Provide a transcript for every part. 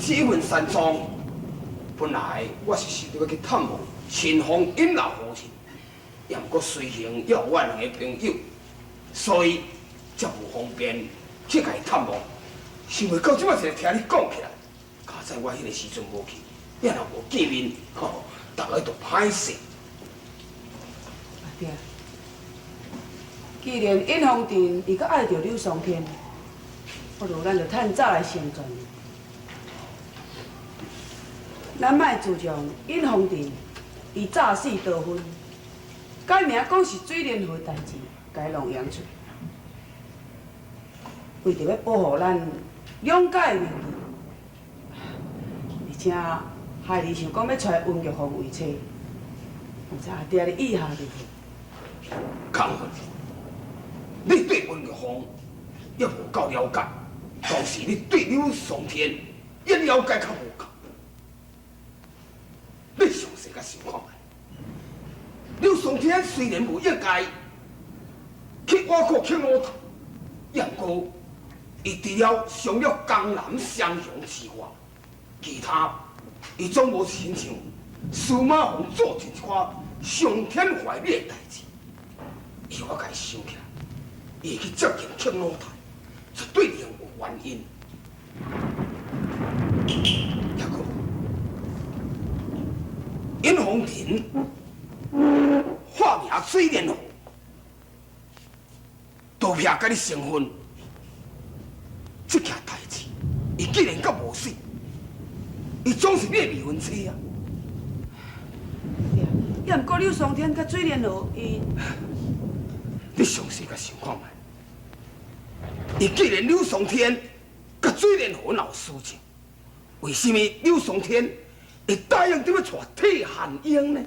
这份山庄，本来我是想要去探望新丰尹老父亲，也毋过随行要我两个朋友，所以才无方便去甲伊探望。想袂到即摆才听你讲起来，加在我迄个时阵无去，也若无见面，大家都歹势。阿爹，既然尹丰镇伊阁爱着柳松天，不如咱就趁早来成全。 咱莫自从尹丰镇伊早死逃婚，改名讲是水莲河代志，该弄扬出。为着要保护咱两家的名誉，而且害你想讲要找温玉凤为妻，唔知阿爹你意下如何？康文，你对温玉凤也无够了解，倒是你对柳松天也了解较无够。 你详细甲想看卖，柳松天虽然无应该去挖苦去我头，也毋过伊除了伤了江南湘乡之外，其他伊总无亲像司马凤做尽一寡伤天坏理的代志。以我家想起来，伊会去接近去我头，绝对另有原因。也个。 尹丰镇化名水莲河，刀片甲你成婚，这件代志，伊既然阁无死，伊总是你的未婚妻啊！也毋过柳松天甲水莲河，伊，你详细甲想看卖，伊既然柳松天甲水莲河闹事情，为什么柳松天？ 会答应点要娶替汉英呢？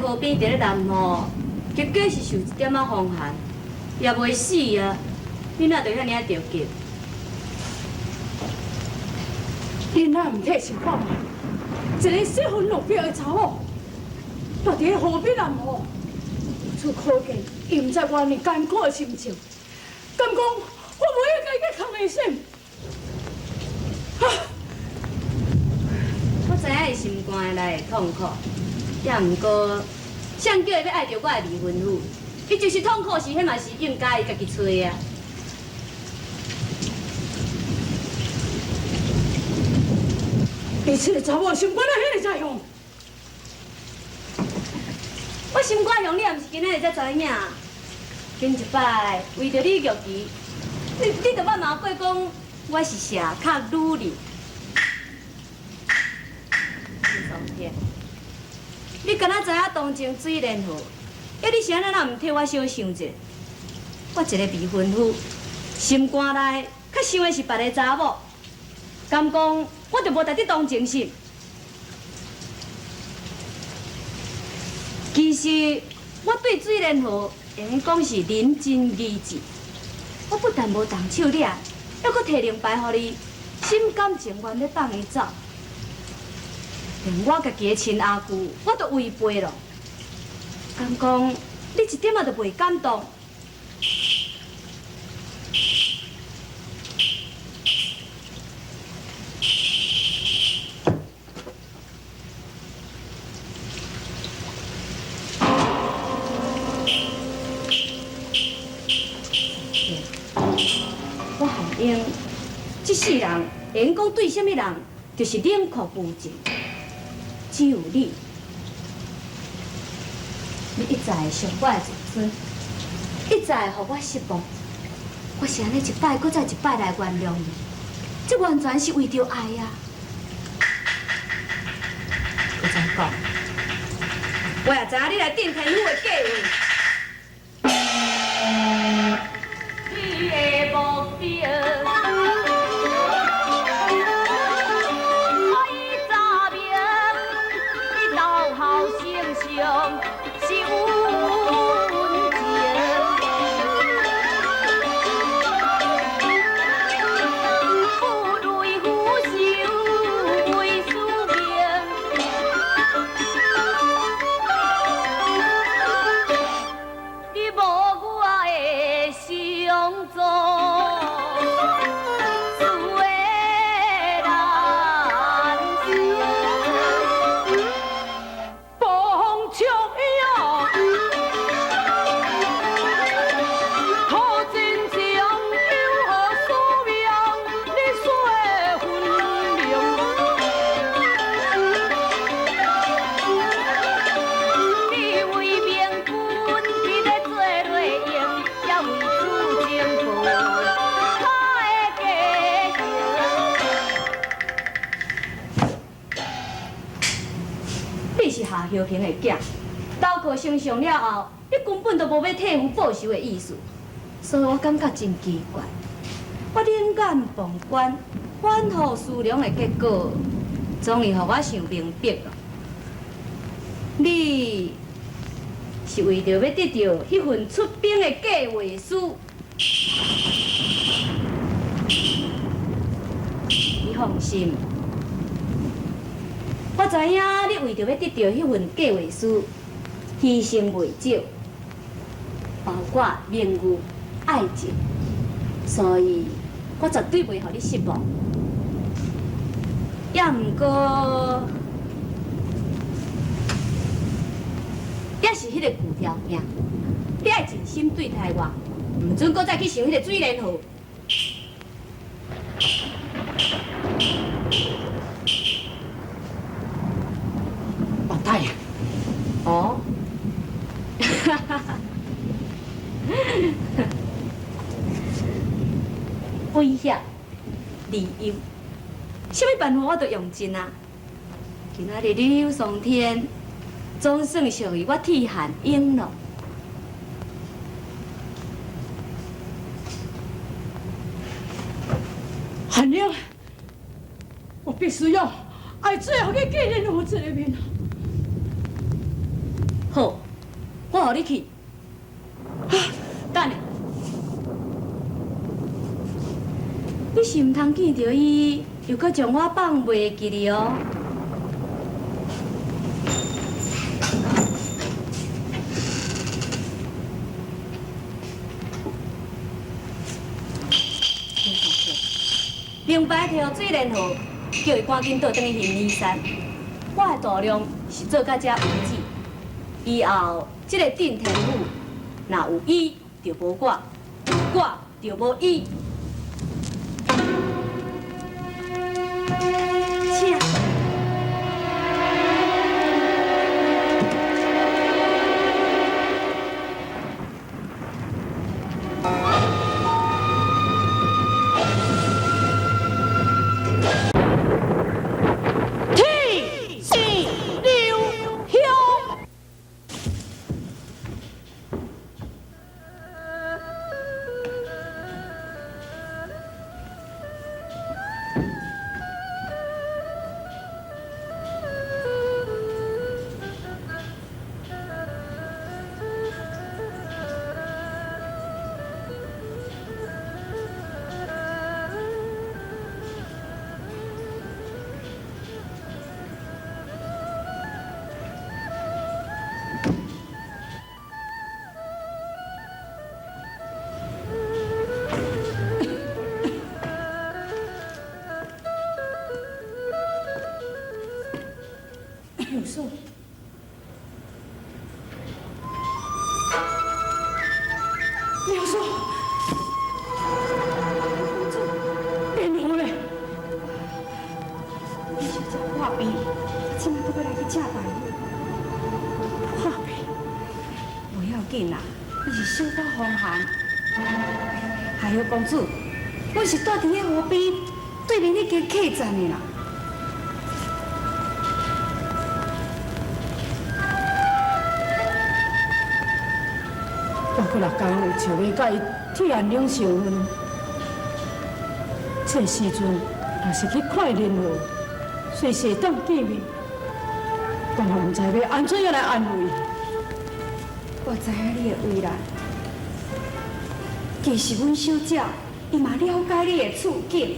河边伫咧南雨，结果是受一点仔风寒，也袂死啊！你哪着遐尔啊着急？你哪唔替想看嘛？一个失魂落魄的查某，落伫咧河边南雨，由此可见，伊唔知偌呢艰苦的心情。敢讲我无应该去扛的心？我知影伊心肝内会痛苦。 也毋过，谁叫伊要爱着我的未婚夫？伊就是痛苦时，迄嘛是应该伊家己找啊。你这个查某心肝啊，遐个在用？我心肝凶，你也毋是今仔日才知影。前一摆为着你玉琪，你着捌嘛过讲我是社较女人。林松天，你敢若知影同情水莲河？要你是安怎毋替我小想者？我一个未婚夫，心肝内较想的是别个查某，敢讲我着无值得同情心？其实我对水莲河用讲是仁真义志，我不但无动手掠，还阁摕令牌予你，心甘情愿要放伊走。连我家己的亲阿舅，我都违背了。敢讲你一点仔都袂感动？我含英，这世人会讲对什么人，就是冷酷无情。只有你，你一再伤我的自尊，一再互我失望。我是安尼一摆搁再一摆来原谅你，这完全是为着爱啊！我再讲，我也知影你来定天府的计划。你的目标。是温情，不泪俯首为思命。你无我的相助。下萧平的囝，豆壳升上了后，你根本就无要替夫报仇的意思，所以我感觉真奇怪。我冷眼旁观，反复思量的结果，终于互我想明白了。你是为着要得到迄份出兵的计划书，你放心。我知影你为着要得到迄份计划书，牺牲袂少，包括名誉、爱情，所以我绝对袂互你失望。也毋过，也是迄个旧条件，你爱尽心对待我，毋准搁再去想迄个水莲河。大爷，哦，威胁、利诱，什么办法我都用尽啊！今仔日你有上天，总算属于我铁汉英了。汉英，我必须要爱最后的纪念我这个面。好，我互你去。等下，你是毋通见到伊，又搁将我放袂记哩哦。明白摕予水莲河，叫伊赶紧倒转去行李山。我的度量是做到这为止。以后，这个定天府，若有伊就无我，有我就无伊。请。正大夫，破病，不要紧啦，你是小可风寒。还有公主，我是住伫个河边对面迄间客栈的啦。我过6工有想要甲伊铁眼两相婚，这时阵若是去看人物，随时会当见面，但我毋知要安怎样来安慰。我知影你的为难，其实阮小姐伊嘛了解你的处境，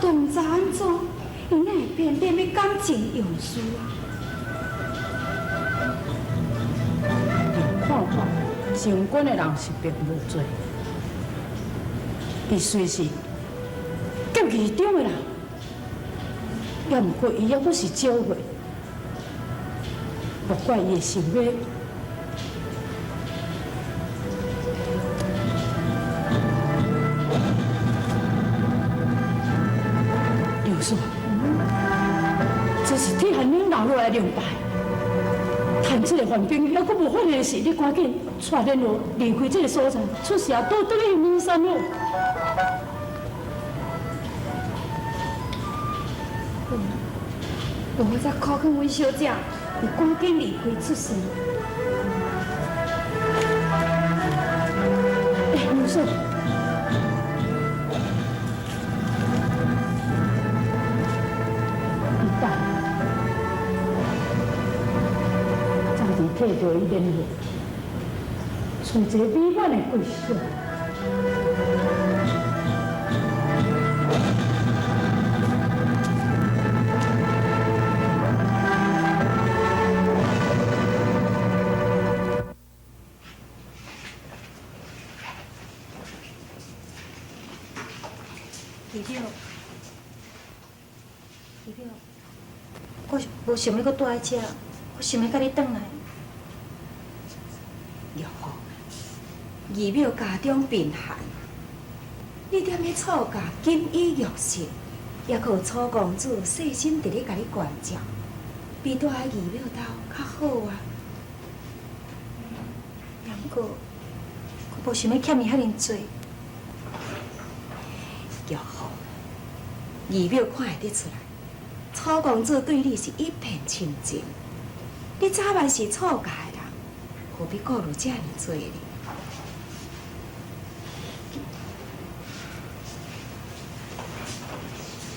都毋知安怎，伊哪会偏偏要感情用事啊？看法，城关的人是并无多，伊虽是监狱中的人，也毋过伊还不是少岁，莫怪伊会想要。刘叔，这是铁汉岭留落来两败。趁这个患病还阁无发现时，你赶紧带恁落离开这个所在，出事啊，倒转去名山路。我才考劝阮小姐，你赶紧离开出事。刘叔。摕到伊联络，找一个美满的归宿。姨表，我无想要搁住在遮，我想要甲你转来。玉凤，二表家中贫寒，你踮咧楚家锦衣玉食，也靠楚公主细心伫咧甲你关照，比住喺二表头较好啊。也毋过，我无想要欠你遐尼多。玉凤，二表看会得出来，楚公主对你是一片亲情，你早晚是楚家的人，何必顾虑遮尔多呢？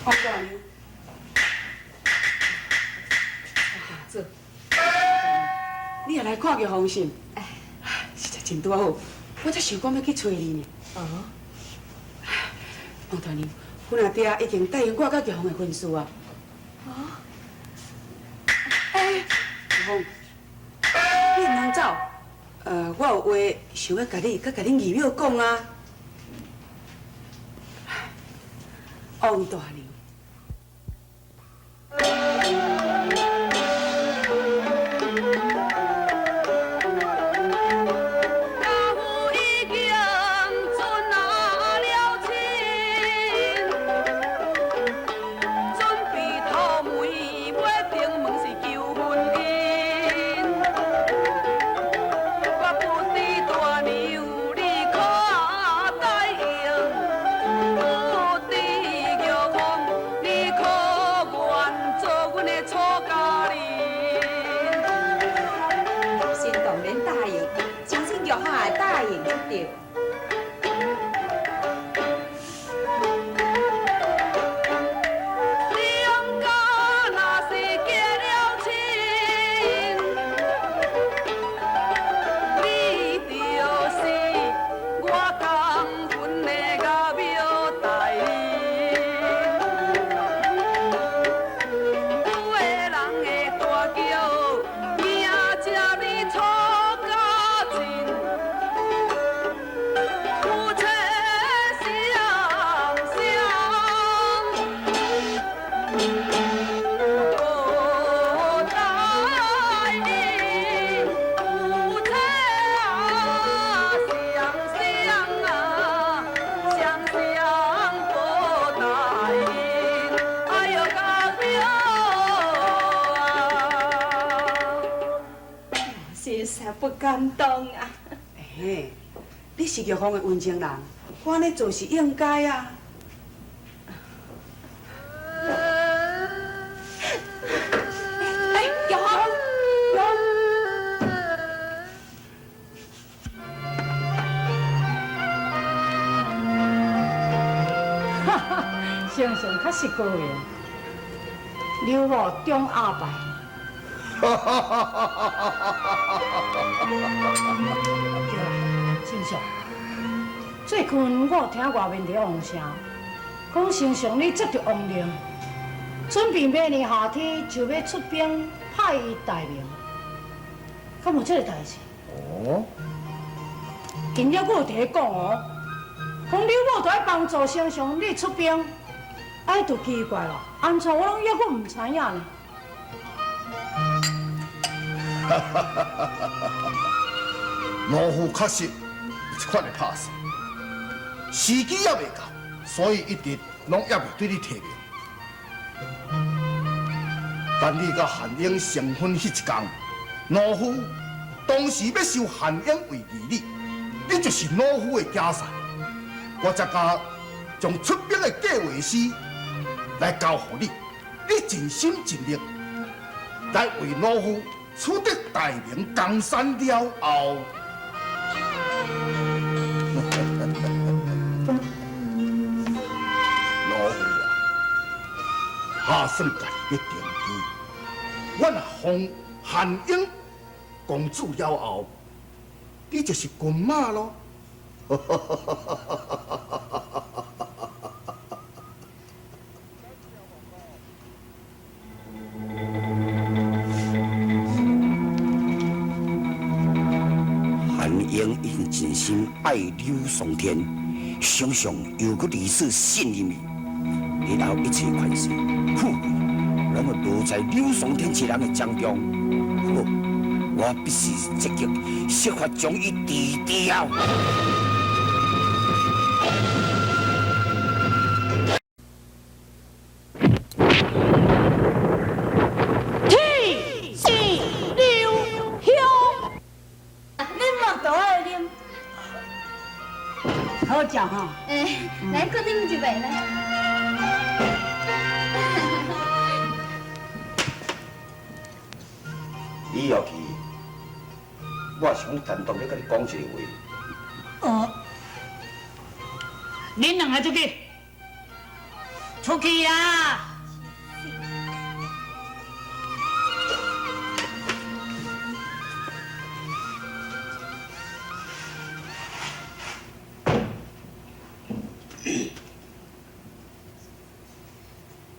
王大娘，坐。你也来看玉凤信？哎，实在真拄好，我才想讲要去找你呢。哦。王大娘，阮阿爹已经答应我甲玉凤的婚事啊。哦。哎，玉凤，你唔通走？我有话想要甲你，甲恁二表讲啊。王大娘。不感动啊！嘿，你是玉芳的温情人，我安尼做是应该啊。哎，玉芳，哈哈，先生确实高明，刘某中阿败。对啦，先生，最近我有听外面在妄声，讲先生你接到王令，准备明年夏天就要出兵派伊大名，敢有这个代志？哦，今日我有伫讲哦，讲刘某在帮助先生你出兵，哎，就奇怪了，安怎我拢抑阁唔知影呢？老夫确实有这款的拍算，时机还未到，所以一直拢还未对你提名。但你甲韩英成婚迄一天，老夫当时要收韩英为义理，你就是老夫的家产，我才甲将出兵的计划书来交予你，你尽心尽力来为老夫取得大名江山了后。老夫啊，下算家己要定机，我若封韩英公主了后，你就是军马咯。韩英已经真心爱柳松天，想想又搁如此信任你，日后一切款式、富贵，拢要落在柳松天一人的掌中。好，我必须积极设法将伊治掉。好食哈！来，搁啉一杯来。李耀琪，我想单独要甲你讲一个话。恁两个出去，出去啦！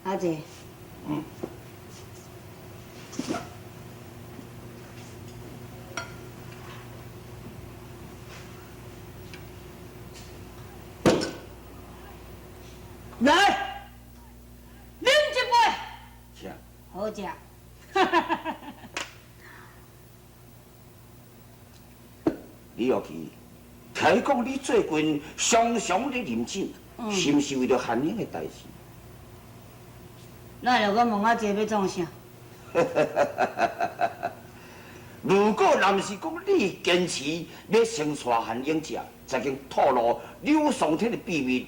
阿姐，来，啉一杯，是。好食。李耀琪，听讲你最近常常咧啉酒，是毋是为了韩英的代志？那了，我问阿姐要创啥？如果若是讲你坚持要先娶韩英姐，才经透露柳松天的秘密，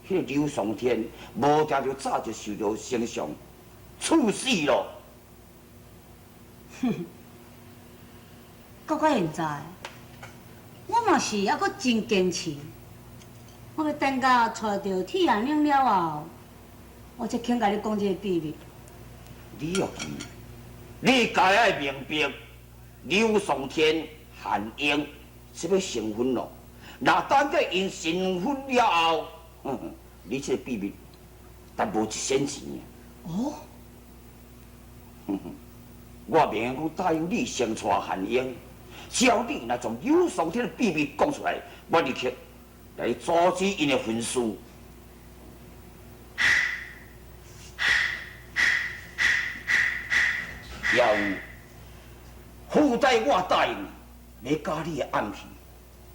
迄个柳松天无定就早就受到先上处死咯。到现在，我嘛是还阁真坚持。我要等到娶到铁眼玲了后，我才肯甲你讲这个秘密。李耀琪，你该爱明白，柳松天、韩英是要成婚咯。若等到因成婚了后，你这个秘密，但无一仙钱。哦。我明言讲答应你先娶韩英，只要你若将柳松天的秘密讲出来，我立刻来阻止因的婚事。也有附带我答应要加你的暗器，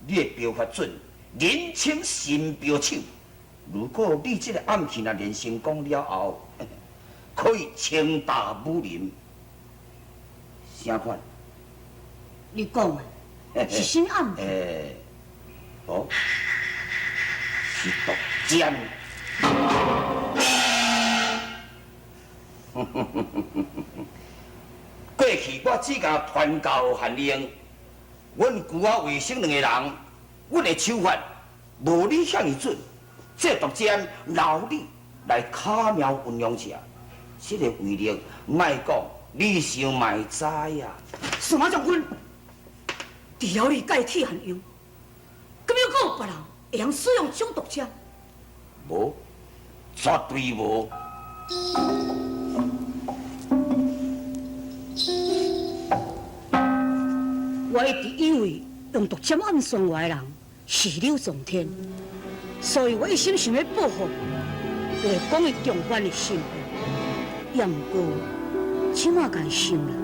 你的标法准，人称神标手。如果你这个暗器若练成功了后，可以称大武林。啥款？你讲的是新案？哦，是毒箭。过去我只甲传教限令，阮旧仔卫生两个人，阮的手法无你遐尼准。这毒箭由你来巧妙运用下，这个威力，莫讲你想卖知呀。什么将军？除了你代替限用，咁又阁有别人会用使用这种毒箭？无，绝对无。我一直以为用毒箭暗算我的人是柳宗天，所以我一心想要保护就会讲伊中原的身份。也毋过，即马敢想啦，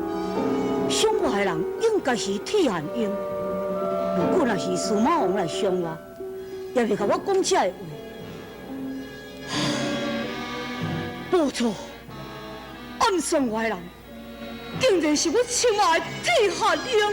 伤我的人应该是替限用。如果若是司马王来伤我，也袂甲我讲这个话。报错，暗算我的人，竟然是我亲爱的替限用。